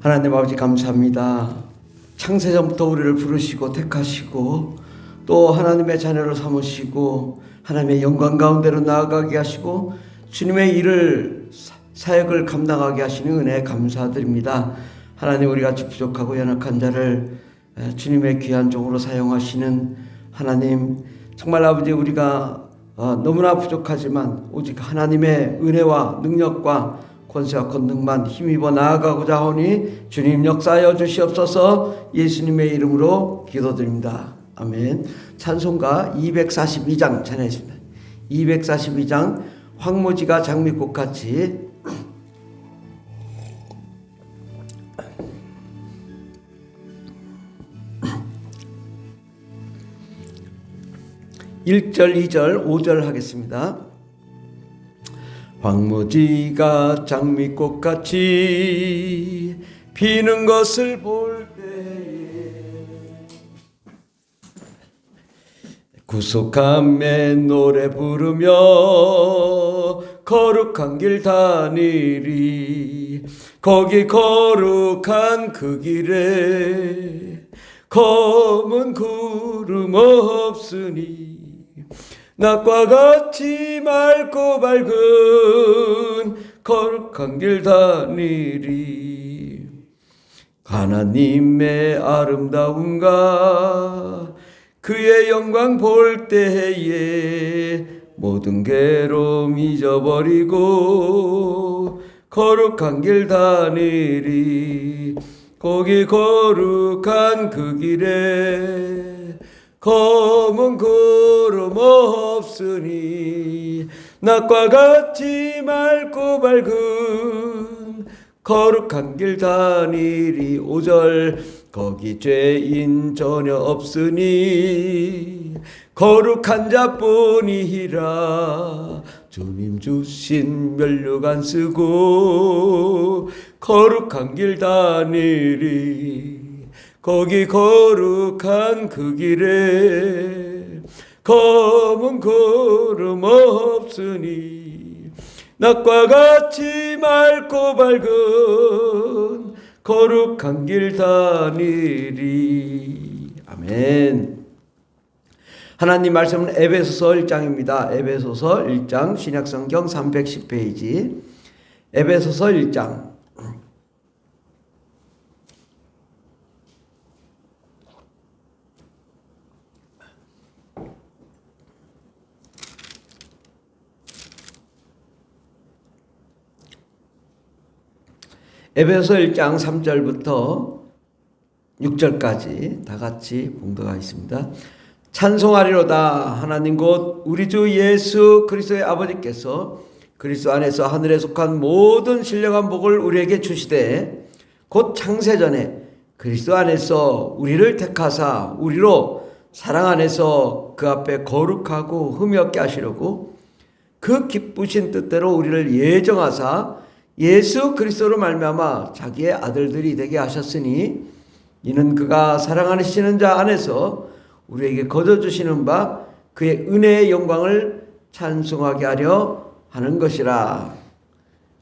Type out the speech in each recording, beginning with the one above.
하나님 아버지 감사합니다. 창세전부터 우리를 부르시고 택하시고 또 하나님의 자녀로 삼으시고 하나님의 영광 가운데로 나아가게 하시고 주님의 일을 사역을 감당하게 하시는 은혜에 감사드립니다. 하나님, 우리 같이 부족하고 연약한 자를 주님의 귀한 종으로 사용하시는 하나님, 정말 아버지, 우리가 너무나 부족하지만 오직 하나님의 은혜와 능력과 권세와 권능만 힘입어 나아가고자 하오니 주님 역사하여 주시옵소서. 예수님의 이름으로 기도드립니다. 아멘. 찬송가 242장 찬양했습니다. 242장 황무지가 장미꽃같이. (1절) (2절) (5절) 하겠습니다. 황무지가 장미꽃같이 피는 것을 볼 때에 구속함에 노래 부르며 거룩한 길 다니리. 거기 거룩한 그 길에 검은 구름 없으니 낮과 같이 맑고 밝은 거룩한 길 다니리. 하나님의 아름다움과 그의 영광 볼 때에 모든 괴로움 잊어버리고 거룩한 길 다니리. 거기 거룩한 그 길에 검은 구름 없으니 낮과 같이 맑고 밝은 거룩한 길 다니리. 5절 거기 죄인 전혀 없으니 거룩한 자뿐이라. 주님 주신 면류관 안 쓰고 거룩한 길 다니리. 거기 거룩한 그 길에 검은 구름 없으니 낮과 같이 맑고 밝은 거룩한 길 다니리. 아멘. 하나님 말씀은 에베소서 1장입니다. 에베소서 1장 신약성경 310페이지 에베소서 1장. 에베소서 1장 3절부터 6절까지 다 같이 봉독하겠습니다. 찬송하리로다. 하나님 곧 우리 주 예수 그리스도의 아버지께서 그리스도 안에서 하늘에 속한 모든 신령한 복을 우리에게 주시되 곧 창세전에 그리스도 안에서 우리를 택하사 우리로 사랑 안에서 그 앞에 거룩하고 흠이 없게 하시려고 그 기쁘신 뜻대로 우리를 예정하사 예수 그리스도로 말미암아 자기의 아들들이 되게 하셨으니 이는 그가 사랑하시는 자 안에서 우리에게 거둬주시는 바 그의 은혜의 영광을 찬송하게 하려 하는 것이라.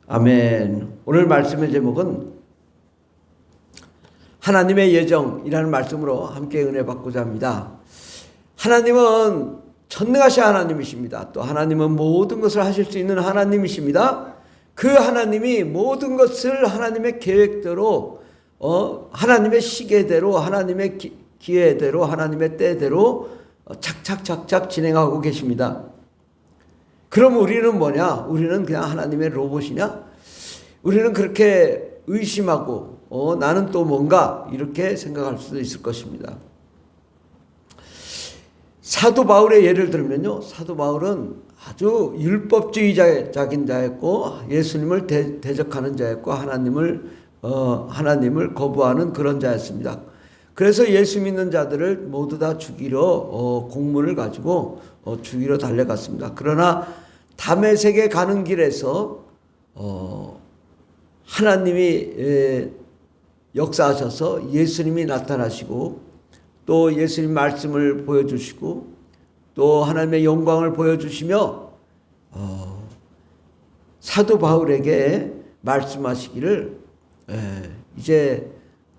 아멘. 오늘 말씀의 제목은 하나님의 예정이라는 말씀으로 함께 은혜 받고자 합니다. 하나님은 전능하신 하나님이십니다. 또 하나님은 모든 것을 하실 수 있는 하나님이십니다. 그 하나님이 모든 것을 하나님의 계획대로 하나님의 시계대로 하나님의 기회대로 하나님의 때대로 착착착착 진행하고 계십니다. 그럼 우리는 뭐냐? 우리는 그냥 하나님의 로봇이냐? 우리는 그렇게 의심하고 나는 또 뭔가 이렇게 생각할 수도 있을 것입니다. 사도 바울의 예를 들면요, 사도 바울은 아주 율법주의자적인 자였고 예수님을 대적하는 자였고 하나님을 거부하는 그런 자였습니다. 그래서 예수 믿는 자들을 모두 다 죽이러 공문을 가지고 죽이러 달려갔습니다. 그러나 다메섹에 가는 길에서 하나님이 역사하셔서 예수님이 나타나시고 또 예수님 말씀을 보여주시고 또 하나님의 영광을 보여주시며 사도 바울에게 말씀하시기를 이제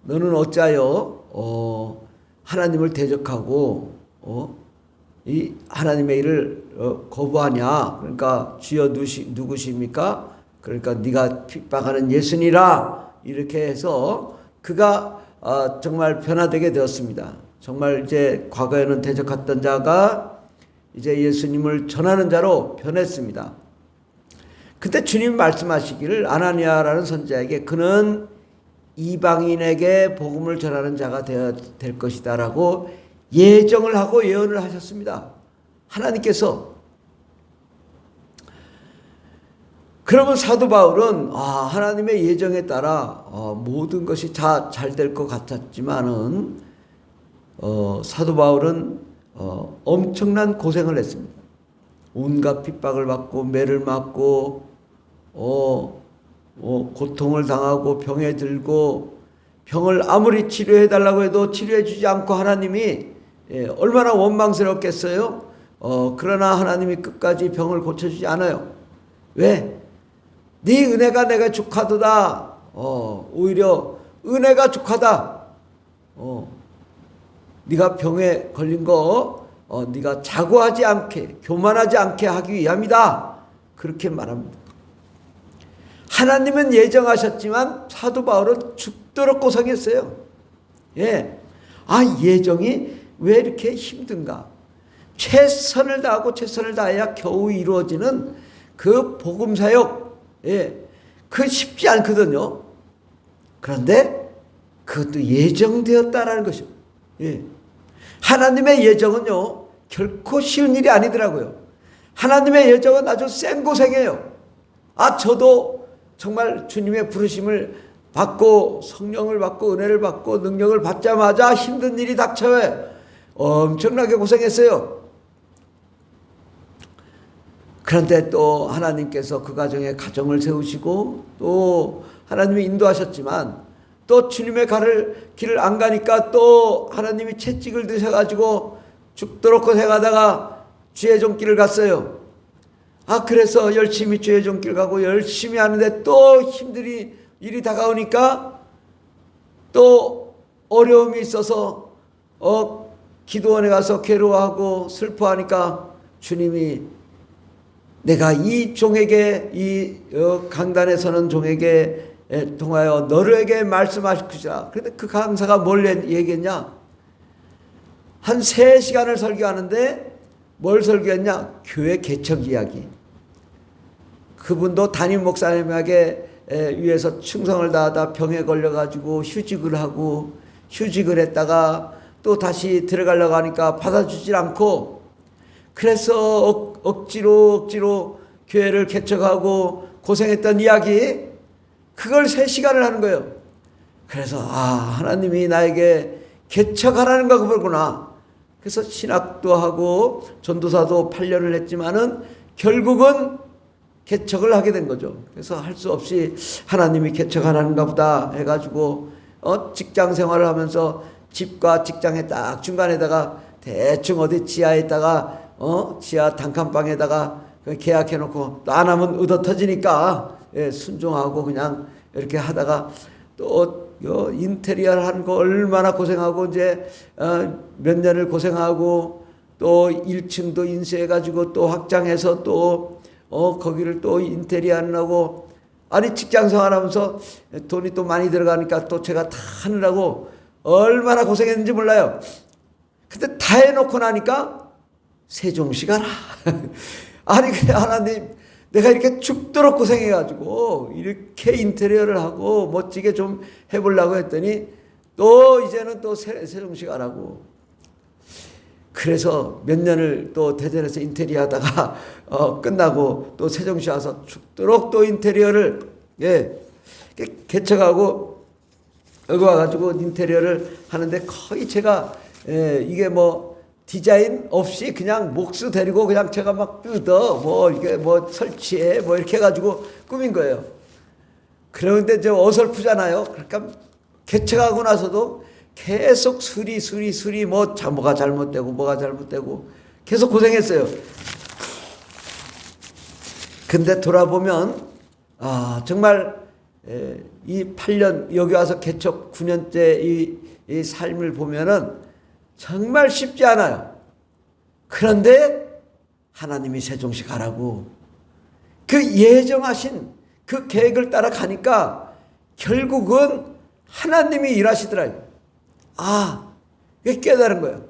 너는 어찌하여 하나님을 대적하고 이 하나님의 일을 거부하냐. 그러니까 주여 누구십니까? 그러니까 네가 핍박하는 예수니라. 이렇게 해서 그가 정말 변화되게 되었습니다. 정말 이제 과거에는 대적했던 자가 이제 예수님을 전하는 자로 변했습니다. 그때 주님 말씀하시기를 아나니아라는 선지자에게 그는 이방인에게 복음을 전하는 자가 되어야 될 것이다 라고 예정을 하고 예언을 하셨습니다. 하나님께서. 그러면 사도 바울은 하나님의 예정에 따라 모든 것이 다 잘 될 것 같았지만은 사도 바울은 엄청난 고생을 했습니다. 온갖 핍박을 받고 매를 맞고 고통을 당하고 병에 들고 병을 아무리 치료해 달라고 해도 치료해 주지 않고 하나님이 얼마나 원망스럽겠어요. 그러나 하나님이 끝까지 병을 고쳐주지 않아요. 왜? 네 은혜가 내가 족하도다. 오히려 은혜가 족하다. 네가 병에 걸린 거 네가 자고하지 않게 교만하지 않게 하기 위함이다. 그렇게 말합니다. 하나님은 예정하셨지만 사도 바울은 죽도록 고생했어요. 예. 예정이 왜 이렇게 힘든가? 최선을 다하고 최선을 다해야 겨우 이루어지는 그 복음 사역. 예. 그 쉽지 않거든요. 그런데 그것도 예정되었다라는 것이요. 예. 하나님의 예정은요, 결코 쉬운 일이 아니더라고요. 하나님의 예정은 아주 생고생이에요. 저도 정말 주님의 부르심을 받고 성령을 받고 은혜를 받고 능력을 받자마자 힘든 일이 닥쳐요. 엄청나게 고생했어요. 그런데 또 하나님께서 그 가정에 가정을 세우시고 또 하나님이 인도하셨지만 또 주님의 길을 안 가니까 또 하나님이 채찍을 드셔가지고 죽도록 고생하다가 주의 손길을 갔어요. 그래서 열심히 주의 손길 가고 열심히 하는데 또 힘들이 일이 다가오니까 또 어려움이 있어서 기도원에 가서 괴로워하고 슬퍼하니까 주님이 내가 이 종에게 이 강단에 서는 종에게 통하여 너에게 말씀하실 것이라. 그런데 그 강사가 뭘 얘기했냐? 한 3시간을 설교하는데 뭘 설교했냐? 교회 개척 이야기. 그분도 담임 목사님에게 위해서 충성을 다하다 병에 걸려가지고 휴직을 하고 휴직을 했다가 또 다시 들어가려고 하니까 받아주질 않고 그래서 억지로 교회를 개척하고 고생했던 이야기, 그걸 3시간을 하는 거예요. 그래서 하나님이 나에게 개척하라는 거 그거구나. 그래서 신학도 하고 전도사도 8년을 했지만은 결국은 개척을 하게 된 거죠. 그래서 할 수 없이 하나님이 개척하라는가 보다 해가지고 직장 생활을 하면서 집과 직장에 딱 중간에다가 대충 어디 지하에다가 지하 단칸방에다가 계약해놓고 또 안 하면 얻어 터지니까 순종하고 그냥 이렇게 하다가 또 인테리어를 하는 거 얼마나 고생하고 이제 몇 년을 고생하고 또 1층도 인수해가지고 또 확장해서 또 거기를 또 인테리어 하려고 직장 생활하면서 돈이 또 많이 들어가니까 또 제가 다 하느라고 얼마나 고생했는지 몰라요. 근데 다 해놓고 나니까 세종시 가라. 그래 하나님 내가 이렇게 죽도록 고생해가지고 이렇게 인테리어를 하고 멋지게 좀 해보려고 했더니 또 이제는 또 세종시 가라고. 그래서 몇 년을 또 대전에서 인테리어 하다가 끝나고 또 세종시 와서 죽도록 또 인테리어를 개척하고 여기 와가지고 인테리어를 하는데 거의 제가 이게 뭐 디자인 없이 그냥 목수 데리고 그냥 제가 막 뜯어 이게 설치해 이렇게 해가지고 꾸민 거예요. 그런데 저 어설프잖아요. 그러니까 개척하고 나서도 계속 수리 뭐가 잘못되고 계속 고생했어요. 근데 돌아보면 정말 이 8년 여기 와서 개척 9년째 이 삶을 보면은 정말 쉽지 않아요. 그런데 하나님이 세종시 가라고 그 예정하신 그 계획을 따라 가니까 결국은 하나님이 일하시더라고요. 이게 깨달은 거예요.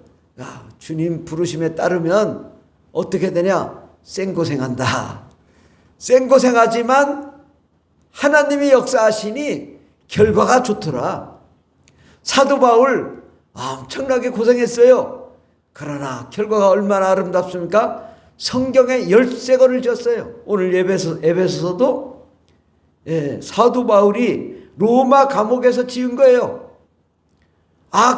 주님 부르심에 따르면 어떻게 되냐? 생고생한다. 생고생하지만 하나님이 역사하시니 결과가 좋더라. 사도 바울 엄청나게 고생했어요. 그러나 결과가 얼마나 아름답습니까? 성경에 13권을 지었어요. 오늘 에베소서도 사도 바울이 로마 감옥에서 지은 거예요.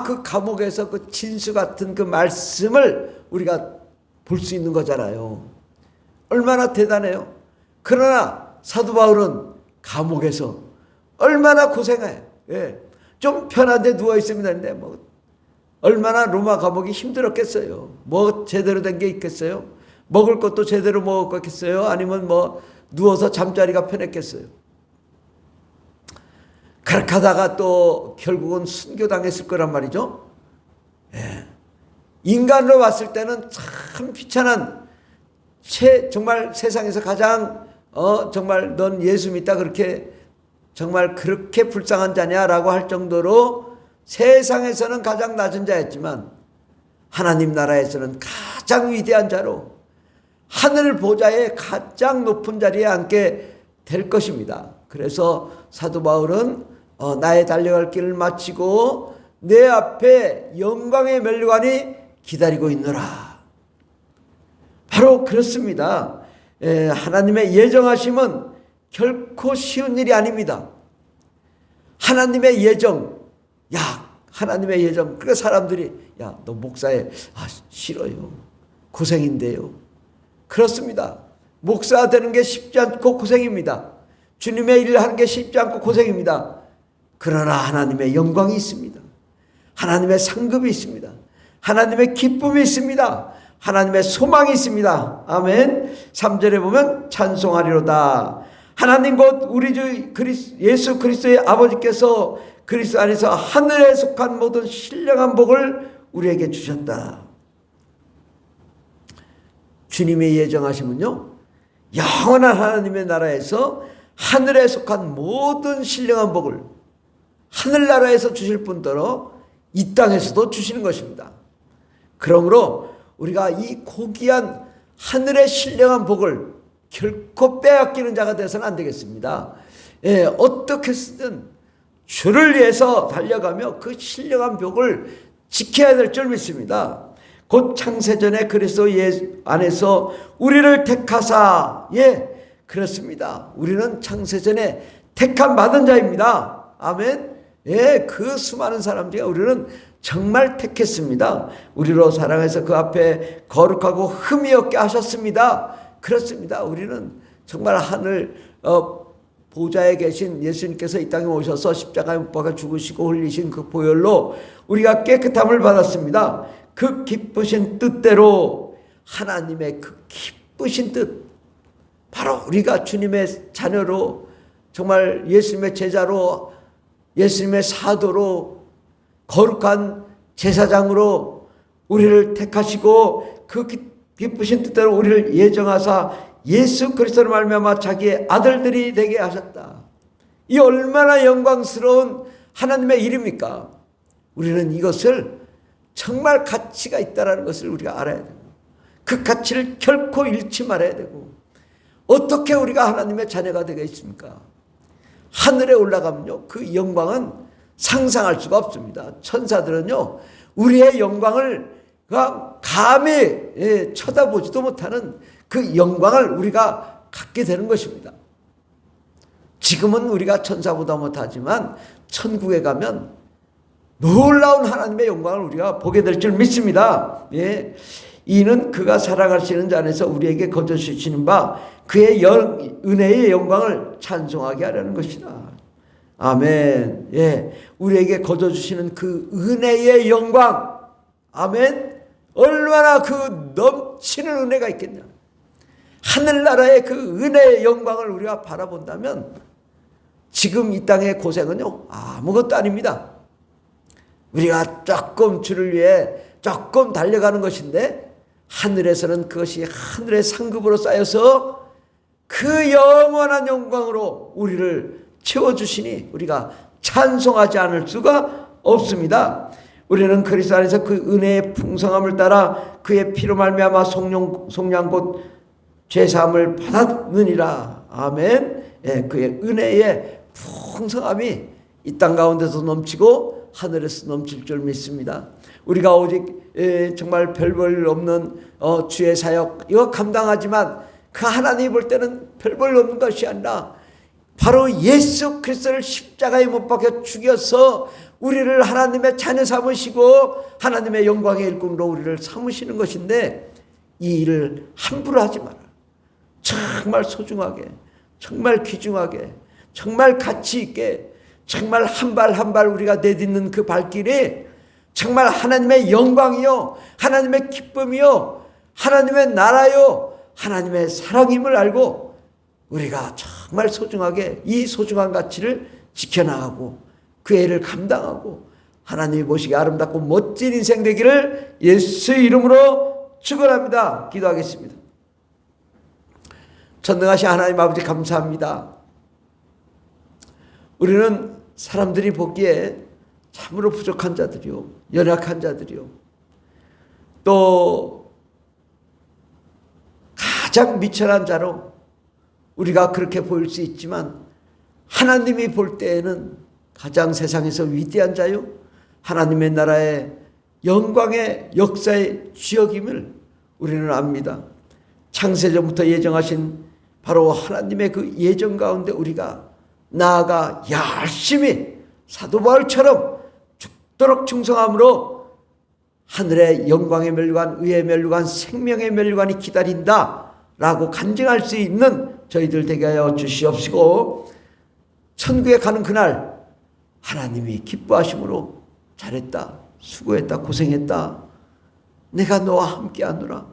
그 감옥에서 그 진수 같은 그 말씀을 우리가 볼 수 있는 거잖아요. 얼마나 대단해요. 그러나 사도 바울은 감옥에서 얼마나 고생해요. 좀 편한데 누워있으면 되는데 얼마나 로마 감옥이 힘들었겠어요. 제대로 된 게 있겠어요? 먹을 것도 제대로 먹었겠어요? 아니면 누워서 잠자리가 편했겠어요? 그렇게 하다가 또 결국은 순교당했을 거란 말이죠. 인간으로 봤을 때는 참 비참한 정말 세상에서 가장 정말 넌 예수 믿다 그렇게 정말 그렇게 불쌍한 자냐라고 할 정도로 세상에서는 가장 낮은 자였지만 하나님 나라에서는 가장 위대한 자로 하늘 보좌의 가장 높은 자리에 앉게 될 것입니다. 그래서 사도 바울은 나의 달려갈 길을 마치고 내 앞에 영광의 면류관이 기다리고 있노라. 바로 그렇습니다. 하나님의 예정하심은 결코 쉬운 일이 아닙니다. 하나님의 예정, 하나님의 예정. 그래서 사람들이 너 목사해. 싫어요. 고생인데요. 그렇습니다. 목사 되는 게 쉽지 않고 고생입니다. 주님의 일을 하는 게 쉽지 않고 고생입니다. 그러나 하나님의 영광이 있습니다. 하나님의 상급이 있습니다. 하나님의 기쁨이 있습니다. 하나님의 소망이 있습니다. 아멘. 3절에 보면 찬송하리로다. 하나님 곧 우리 주 예수 그리스도의 아버지께서 그리스도 안에서 하늘에 속한 모든 신령한 복을 우리에게 주셨다. 주님의 예정하심은요, 영원한 하나님의 나라에서 하늘에 속한 모든 신령한 복을 하늘나라에서 주실 뿐더러 이 땅에서도 주시는 것입니다. 그러므로 우리가 이 고귀한 하늘의 신령한 복을 결코 빼앗기는 자가 되어서는 안 되겠습니다. 어떻게 쓰든 주를 위해서 달려가며 그 신령한 복을 지켜야 될 줄 믿습니다. 곧 창세전에 그리스도 안에서 우리를 택하사, 그렇습니다. 우리는 창세전에 택함 받은 자입니다. 아멘. 그 수많은 사람들이 우리는 정말 택했습니다. 우리로 사랑해서 그 앞에 거룩하고 흠이 없게 하셨습니다. 그렇습니다. 우리는 정말 하늘 보좌에 계신 예수님께서 이 땅에 오셔서 십자가에 못 박아 죽으시고 흘리신 그 보혈로 우리가 깨끗함을 받았습니다. 그 기쁘신 뜻대로 하나님의 그 기쁘신 뜻, 바로 우리가 주님의 자녀로 정말 예수님의 제자로 예수님의 사도로 거룩한 제사장으로 우리를 택하시고 그 기쁘신 뜻대로 우리를 예정하사 예수 그리스도로 말미암아 자기의 아들들이 되게 하셨다. 이 얼마나 영광스러운 하나님의 일입니까? 우리는 이것을 정말 가치가 있다는 것을 우리가 알아야 되고 그 가치를 결코 잃지 말아야 되고 어떻게 우리가 하나님의 자녀가 되겠습니까? 하늘에 올라가면요, 그 영광은 상상할 수가 없습니다. 천사들은요, 우리의 영광을 감히 쳐다보지도 못하는 그 영광을 우리가 갖게 되는 것입니다. 지금은 우리가 천사보다 못하지만 천국에 가면 놀라운 하나님의 영광을 우리가 보게 될 줄 믿습니다. 이는 그가 사랑하시는 자 안에서 우리에게 거저주시는 바 그의 은혜의 영광을 찬송하게 하려는 것이다. 아멘. 우리에게 거저주시는 그 은혜의 영광, 아멘. 얼마나 그 넘치는 은혜가 있겠냐. 하늘나라의 그 은혜의 영광을 우리가 바라본다면 지금 이 땅의 고생은요, 아무것도 아닙니다. 우리가 조금 주를 위해 조금 달려가는 것인데, 하늘에서는 그것이 하늘의 상급으로 쌓여서 그 영원한 영광으로 우리를 채워주시니 우리가 찬송하지 않을 수가 없습니다. 우리는 그리스도 안에서 그 은혜의 풍성함을 따라 그의 피로 말미암아 속량 곧 죄사함을 받았느니라. 아멘. 예, 그의 은혜의 풍성함이 이 땅 가운데서 넘치고 하늘에서 넘칠 줄 믿습니다. 우리가 오직 정말 별 볼 없는 주의 사역 이거 감당하지만 그 하나님이 볼 때는 별 볼 없는 것이 아니라 바로 예수 그리스도를 십자가에 못 박혀 죽여서 우리를 하나님의 자녀 삼으시고 하나님의 영광의 일꾼으로 우리를 삼으시는 것인데, 이 일을 함부로 하지 마라. 정말 소중하게, 정말 귀중하게, 정말 가치 있게, 정말 한 발 한 발 우리가 내딛는 그 발길이 정말 하나님의 영광이요, 하나님의 기쁨이요, 하나님의 나라요, 하나님의 사랑임을 알고 우리가 정말 소중하게 이 소중한 가치를 지켜나가고 그 애를 감당하고 하나님이 보시기에 아름답고 멋진 인생 되기를 예수의 이름으로 축원합니다. 기도하겠습니다. 전능하신 하나님 아버지 감사합니다. 우리는 사람들이 보기에 참으로 부족한 자들이요, 연약한 자들이요, 또 가장 미천한 자로 우리가 그렇게 보일 수 있지만, 하나님이 볼 때에는 가장 세상에서 위대한 자요, 하나님의 나라의 영광의 역사의 주역임을 우리는 압니다. 창세전부터 예정하신 바로 하나님의 그 예정 가운데 우리가 나아가 열심히 사도 바울처럼 죽도록 충성함으로 하늘의 영광의 멸류관, 의의 멸류관, 생명의 멸류관이 기다린다 라고 간증할 수 있는 저희들 되게 하여 주시옵시고, 천국에 가는 그날 하나님이 기뻐하심으로 잘했다, 수고했다, 고생했다, 내가 너와 함께하노라,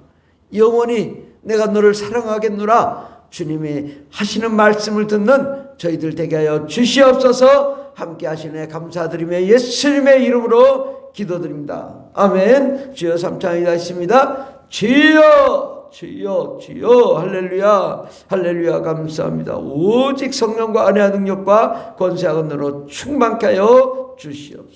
영원히 내가 너를 사랑하겠노라 주님이 하시는 말씀을 듣는 저희들 되게 하여 주시옵소서. 함께 하시네 감사드리며 예수님의 이름으로 기도드립니다. 아멘. 주여 삼창이다 했습니다. 주여 주여 주여 할렐루야 할렐루야 감사합니다. 오직 성령과 은혜와 능력과 권세하고 너로 충만케 하여 주시옵소서.